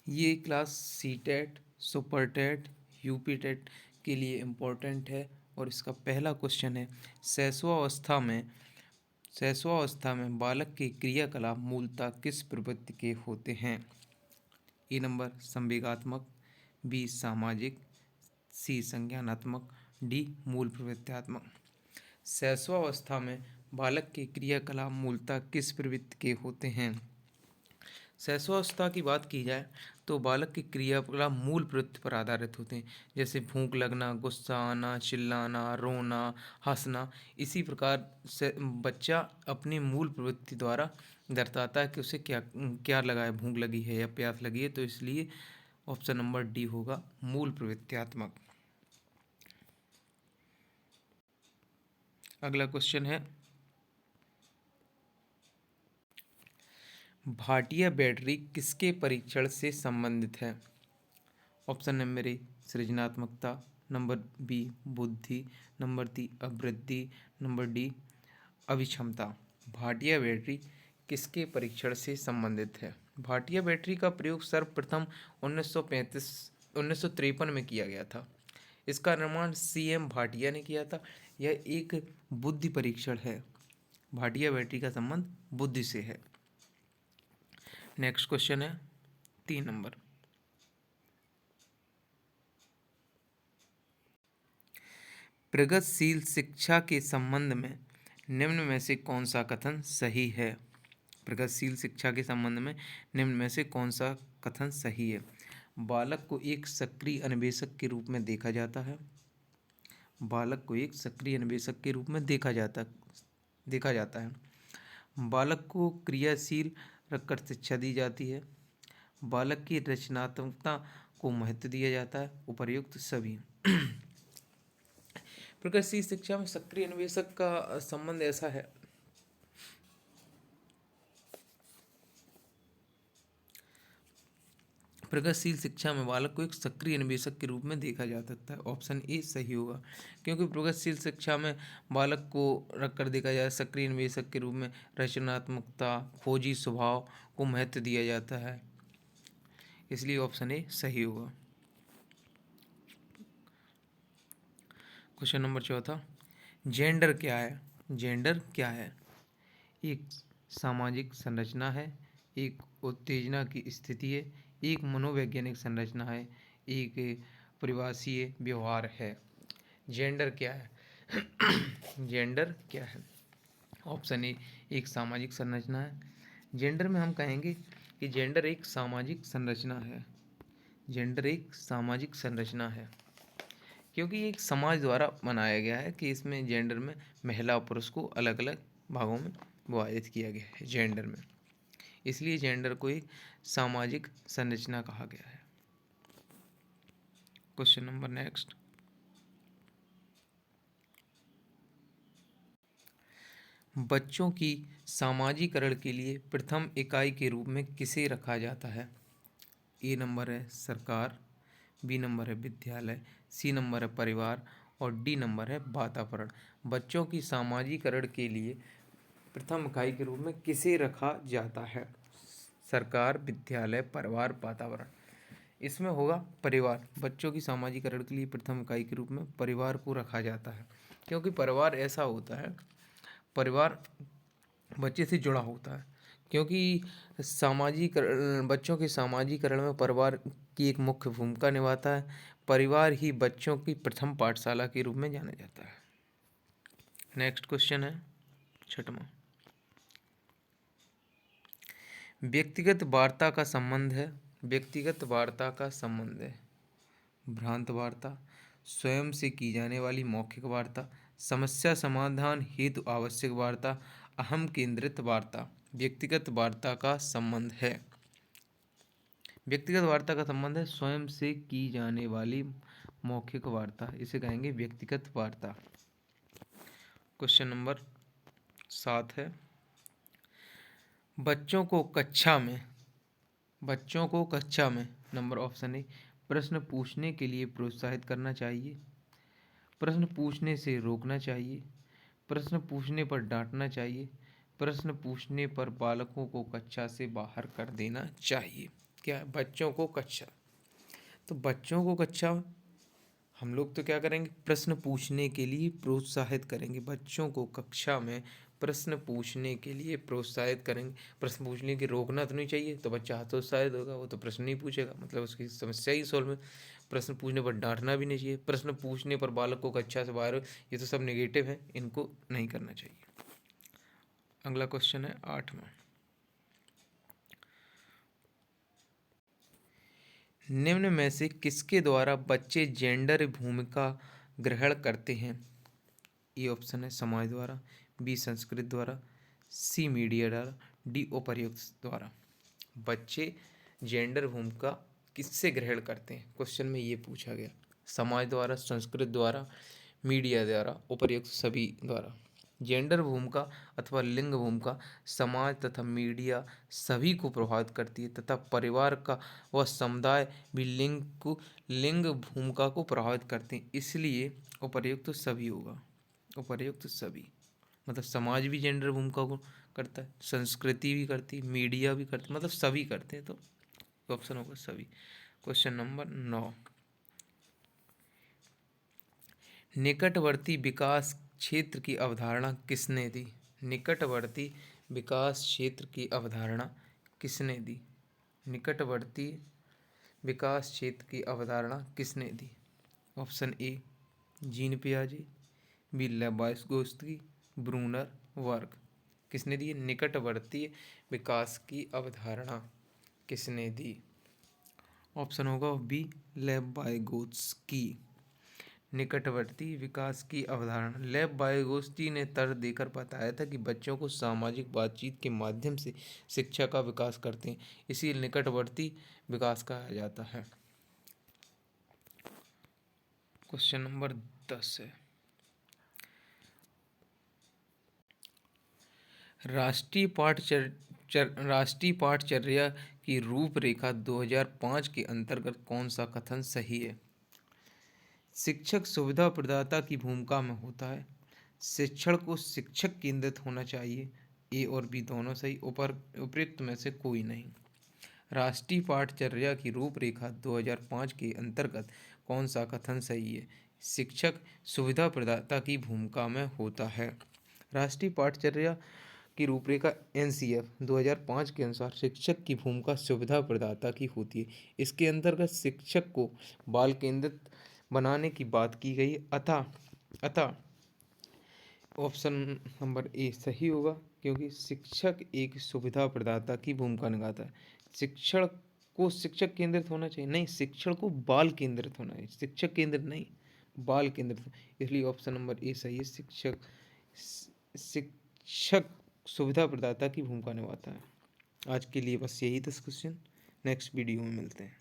ये class C TET, super TET, UP TET के लिए इम्पोर्टेंट है। और इसका पहला क्वेश्चन है, शैशवावस्था में बालक के क्रियाकलाप मूलतः किस प्रवृत्ति के होते हैं? ए नंबर संवेगात्मक, बी सामाजिक, सी संज्ञानात्मक, डी मूल प्रवृत्त्यात्मक। शैशवावस्था में बालक के क्रियाकलाप मूलतः किस प्रवृत्ति के होते हैं? शैशवावस्था की बात की जाए तो बालक की क्रियाकलाप मूल प्रवृत्ति पर आधारित होते हैं, जैसे भूख लगना, गुस्सा आना, चिल्लाना, रोना, हंसना। इसी प्रकार से बच्चा अपनी मूल प्रवृत्ति द्वारा दर्शाता है कि उसे क्या क्या लगा है, भूख लगी है या प्यास लगी है। तो इसलिए ऑप्शन नंबर डी होगा मूल प्रवृत्त्यात्मक। अगला क्वेश्चन है, भाटिया बैटरी किसके परीक्षण से संबंधित है? ऑप्शन नंबर ए सृजनात्मकता, नंबर बी बुद्धि, नंबर सी अवृद्धि, नंबर डी अभिक्षमता। भाटिया बैटरी किसके परीक्षण से संबंधित है? भाटिया बैटरी का प्रयोग सर्वप्रथम 1953 में किया गया था। इसका निर्माण सीएम भाटिया ने किया था। यह एक बुद्धि परीक्षण है। भाटिया बैटरी का संबंध बुद्धि से है। नेक्स्ट क्वेश्चन है 3 नंबर, प्रगतिशील शिक्षा के संबंध में निम्न में से कौन सा कथन सही है? प्रगतिशील शिक्षा के संबंध में निम्न में से कौन सा कथन सही है? बालक को एक सक्रिय अन्वेषक के रूप में देखा जाता है। बालक को एक सक्रिय अन्वेषक के रूप में देखा जाता है। बालक को क्रियाशील रखकर शिक्षा दी जाती है। बालक की रचनात्मकता को महत्व दिया जाता है। उपर्युक्त सभी। प्रगतिशील शिक्षा में सक्रिय अन्वेषक का संबंध ऐसा है, प्रगतिशील शिक्षा में बालक को एक सक्रिय अन्वेषक के रूप में देखा जा सकता है। ऑप्शन ए सही होगा, क्योंकि प्रगतिशील शिक्षा में बालक को रखकर देखा जाए सक्रिय अन्वेषक के रूप में रचनात्मकता, खोजी स्वभाव को महत्व दिया जाता है। इसलिए ऑप्शन ए सही होगा। क्वेश्चन नंबर 4, जेंडर क्या है? जेंडर क्या है? एक सामाजिक संरचना है, एक उत्तेजना की स्थिति है, एक मनोवैज्ञानिक संरचना है, एक परिभाषीय व्यवहार है। जेंडर क्या है? जेंडर क्या है? ऑप्शन ए एक सामाजिक संरचना है। जेंडर में हम कहेंगे कि जेंडर एक सामाजिक संरचना है। जेंडर एक सामाजिक संरचना है क्योंकि एक समाज द्वारा बनाया गया है कि इसमें जेंडर में महिला और पुरुष को अलग अलग भागों में विभाजित किया गया है जेंडर में। इसलिए जेंडर को एक सामाजिक संरचना कहा गया है। क्वेश्चन नंबर नेक्स्ट, बच्चों की सामाजिकरण के लिए प्रथम इकाई के रूप में किसे रखा जाता है? ए नंबर है सरकार, बी नंबर है विद्यालय, सी नंबर है परिवार और डी नंबर है वातावरण। बच्चों की सामाजिकरण के लिए प्रथम इकाई के रूप में किसे रखा जाता है? सरकार, विद्यालय, परिवार, वातावरण। इसमें होगा परिवार। बच्चों की सामाजिकरण के लिए प्रथम इकाई के रूप में परिवार को रखा जाता है, क्योंकि परिवार ऐसा होता है, परिवार बच्चे से जुड़ा होता है। क्योंकि सामाजिकरण, बच्चों के सामाजिकरण में परिवार की एक मुख्य भूमिका निभाता है। परिवार ही बच्चों की प्रथम पाठशाला के रूप में जाना जाता है। नेक्स्ट क्वेश्चन है 6वां, व्यक्तिगत वार्ता का संबंध है। व्यक्तिगत वार्ता का संबंध है भ्रांत वार्ता, स्वयं से की जाने वाली मौखिक वार्ता, समस्या समाधान हेतु आवश्यक वार्ता, अहम केंद्रित वार्ता। व्यक्तिगत वार्ता का संबंध है, व्यक्तिगत वार्ता का संबंध है स्वयं से की जाने वाली मौखिक वार्ता, इसे कहेंगे व्यक्तिगत वार्ता। क्वेश्चन नंबर 7 है, बच्चों को कक्षा में नंबर ऑप्शन ए प्रश्न पूछने के लिए प्रोत्साहित करना चाहिए, प्रश्न पूछने से रोकना चाहिए, प्रश्न पूछने पर डांटना चाहिए, प्रश्न पूछने पर बालकों को कक्षा से बाहर कर देना चाहिए। क्या है? बच्चों को कक्षा। तो बच्चों को कक्षा हम लोग तो क्या करेंगे? प्रश्न पूछने के लिए प्रोत्साहित करेंगे। बच्चों को कक्षा में प्रश्न पूछने के लिए प्रोत्साहित करेंगे। प्रश्न पूछने के रोकना तो नहीं चाहिए, तो बच्चा हतोत्साहित होगा, वो तो प्रश्न नहीं पूछेगा, मतलब उसकी समस्या ही सॉल्व है। प्रश्न पूछने पर डांटना भी नहीं चाहिए। प्रश्न पूछने पर बालक को कक्षा से बाहर, ये तो सब नेगेटिव है, इनको नहीं करना चाहिए। अगला क्वेश्चन है 8वां। निम्न में से किसके द्वारा बच्चे जेंडर भूमिका ग्रहण करते हैं? ए ऑप्शन है समाज द्वारा, बी संस्कृत द्वारा, सी मीडिया द्वारा, डी उपर्युक्त द्वारा। बच्चे जेंडर भूमिका किससे ग्रहण करते हैं? क्वेश्चन में ये पूछा गया। समाज द्वारा, संस्कृत द्वारा, मीडिया द्वारा, उपर्युक्त सभी द्वारा। जेंडर भूमिका अथवा लिंग भूमिका समाज तथा मीडिया सभी को प्रभावित करती है तथा परिवार का व समुदाय भी लिंग भूमिका को प्रभावित करते हैं, इसलिए उपर्युक्त सभी होगा। उपर्युक्त सभी मतलब समाज भी जेंडर भूमिका को करता है, संस्कृति भी करती है, मीडिया भी करती है, मतलब सभी करते हैं, तो ऑप्शन होगा सभी। Question number 9। निकटवर्ती विकास क्षेत्र की अवधारणा किसने दी? निकटवर्ती विकास क्षेत्र की अवधारणा किसने दी? निकटवर्ती विकास क्षेत्र की अवधारणा किसने दी? ऑप्शन ए जीन पियाजे, बी लेवाइस्कोस्की, ब्रूनर, वर्ग। किसने दी? निकटवर्ती विकास की अवधारणा किसने दी? ऑप्शन होगा बी लेवाइगोत्स्की। निकटवर्ती विकास की अवधारणा लेवाइगोत्स्की ने तर्क देकर बताया था कि बच्चों को सामाजिक बातचीत के माध्यम से शिक्षा का विकास करते हैं, इसीलिए निकटवर्ती विकास कहा जाता है। क्वेश्चन नंबर 10 है। राष्ट्रीय पाठचर्या की रूपरेखा 2005 के अंतर्गत कौन सा कथन सही है? शिक्षक सुविधा प्रदाता की भूमिका में होता है। शिक्षण को शिक्षक केंद्रित होना चाहिए। ए और बी दोनों सही, उपयुक्त में से कोई नहीं। राष्ट्रीय पाठचर्या की रूपरेखा 2005 के अंतर्गत कौन सा कथन सही है? शिक्षक सुविधा प्रदाता की भूमिका में होता है। राष्ट्रीय पाठचर्या की रूपरेखा एनसीएफ 2005 के अनुसार शिक्षक की भूमिका सुविधा प्रदाता की होती है। इसके अंतर्गत शिक्षक को बाल केंद्रित बनाने की बात की गई। अतः ऑप्शन नंबर ए सही होगा, क्योंकि शिक्षक एक सुविधा प्रदाता की भूमिका निभाता है। शिक्षण को शिक्षक केंद्रित होना चाहिए, नहीं, शिक्षण को बाल केंद्रित होना है, शिक्षक केंद्रित नहीं, बाल केंद्रित। इसलिए ऑप्शन नंबर ए सही है। शिक्षक सुविधा प्रदाता की भूमिका निभाता है। आज के लिए बस यही था क्वेश्चन। नेक्स्ट वीडियो में मिलते हैं।